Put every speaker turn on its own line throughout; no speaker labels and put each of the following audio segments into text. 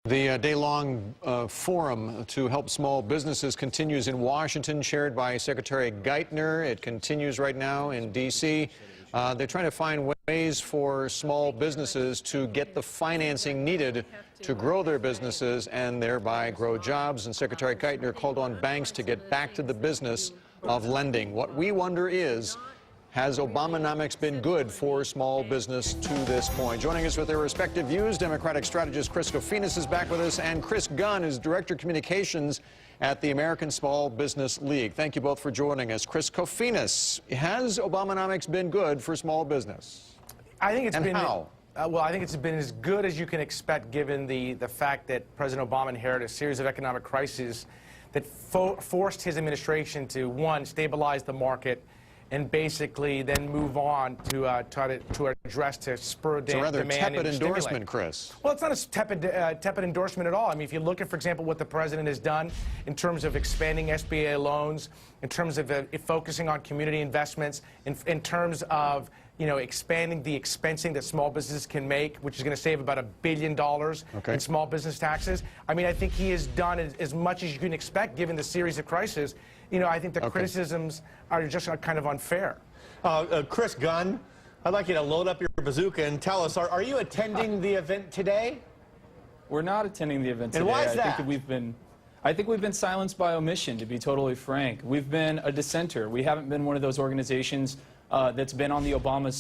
The day-long forum to help small businesses continues in Washington, chaired by Secretary Geithner. It continues right now in D.C. They're trying to find ways for small businesses to get the financing needed to grow their businesses and thereby grow jobs. And Secretary Geithner called on banks to get back to the business of lending. What we wonder is, has Obamonomics been good for small business to this point? Joining us with their respective views, Democratic strategist Chris Kofinas is back with us, and Chris Gunn is Director of Communications at the American Small Business League. Thank you both for joining us. Chris Kofinas, has Obamonomics been good for small business?
I think it's
and
been
how?
Well, I think it's been as good as you can expect, given the fact that President Obama inherited a series of economic crises that forced his administration to, one, stabilize the market, and basically then move on to try to address, to spur
It's a rather
demand
tepid
and
endorsement, Chris.
Well, it's not a tepid endorsement at all. I mean, if you look at, for example, what the president has done in terms of expanding SBA loans, in terms of focusing on community investments, in terms of expanding the expensing that small businesses can make, which is going to save about $1 billion in small business taxes. I mean, I think he has done as much as you can expect, given the series of crises. I think the criticisms are just kind of unfair.
Chris Gunn, I'd like you to load up your bazooka and tell us, are you attending the event today?
We're not attending the event today.
And why is that?
I think we've been silenced by omission, to be totally frank. We've been a dissenter. We haven't been one of those organizations that's been on the Obama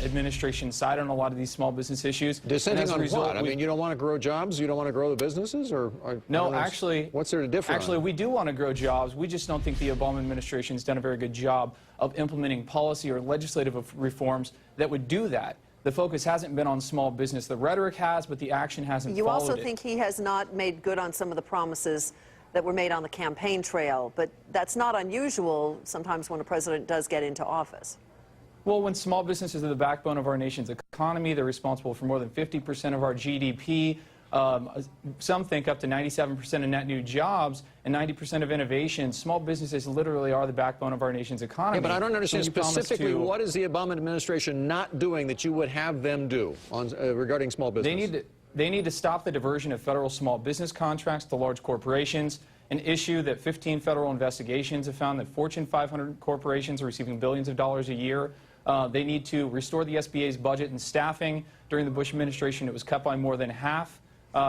administration side on a lot of these small business issues.
Dissenting on what? I mean, you don't want to grow jobs? You don't want to grow the businesses? Or
no, actually,
what's there to differ?
Actually, we do want to grow jobs. We just don't think the Obama administration has done a very good job of implementing policy or legislative reforms that would do that. The focus hasn't been on small business. The rhetoric has, but the action hasn't followed it.
You also think he has not made good on some of the promises that were made on the campaign trail, but that's not unusual sometimes when a president does get into office.
Well, when small businesses are the backbone of our nation's economy, they're responsible for more than 50% of our GDP. Some think up to 97% of net new jobs and 90% of innovation. Small businesses literally are the backbone of our nation's economy.
Yeah, but I don't understand specifically what is the Obama administration not doing that you would have them do on, regarding small business?
They need to stop the diversion of federal small business contracts to large corporations, an issue that 15 federal investigations have found that Fortune 500 corporations are receiving billions of dollars a year. They need to restore the SBA's budget and staffing. During the Bush administration, it was cut by more than half.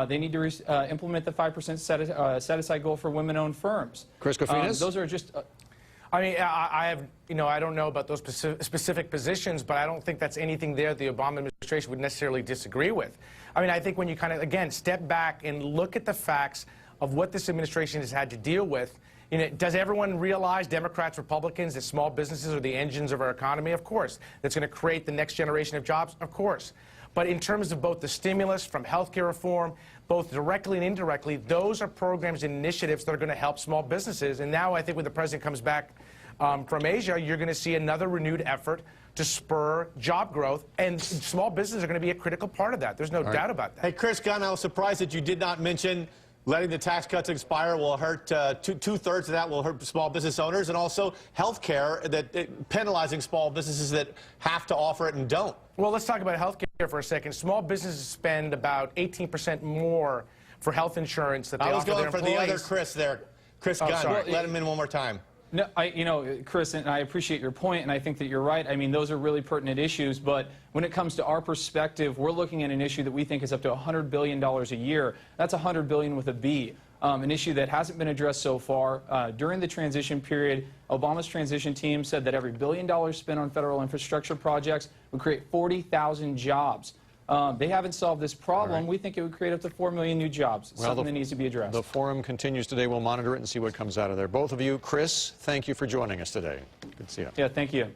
They need to implement the 5% set-aside goal for women-owned firms.
Chris Kofinas?
Those are just...
I mean, I don't know about those specific positions, but I don't think that's anything there the Obama administration would necessarily disagree with. I mean, I think when you kind of, again, step back and look at the facts of what this administration has had to deal with, does everyone realize, Democrats, Republicans, that small businesses are the engines of our economy? Of course. That's going to create the next generation of jobs? Of course. But in terms of both the stimulus from health care reform, both directly and indirectly, those are programs and initiatives that are going to help small businesses. And now I think when the president comes back from Asia, you're going to see another renewed effort to spur job growth. And small businesses are going to be a critical part of that. There's no doubt about that.
Hey, Chris Gunn, I was surprised that you did not mention letting the tax cuts expire will hurt, two-thirds of that will hurt small business owners, and also health care, penalizing small businesses that have to offer it and don't.
Well, let's talk about health care for a second. Small businesses spend about 18% more for health insurance that they offer their employees.
I was going for the other Chris there. Chris Gunn, let him in one more time.
No, Chris, and I appreciate your point, and I think that you're right. I mean, those are really pertinent issues, but when it comes to our perspective, we're looking at an issue that we think is up to $100 billion a year. That's $100 billion with a B, an issue that hasn't been addressed so far. During the transition period, Obama's transition team said that every $1 billion spent on federal infrastructure projects would create 40,000 jobs. They haven't solved this problem. Right. We think it would create up to 4 million new jobs, something that needs to be addressed.
The forum continues today. We'll monitor it and see what comes out of there. Both of you, Chris, thank you for joining us today. Good to see you.
Yeah, thank you.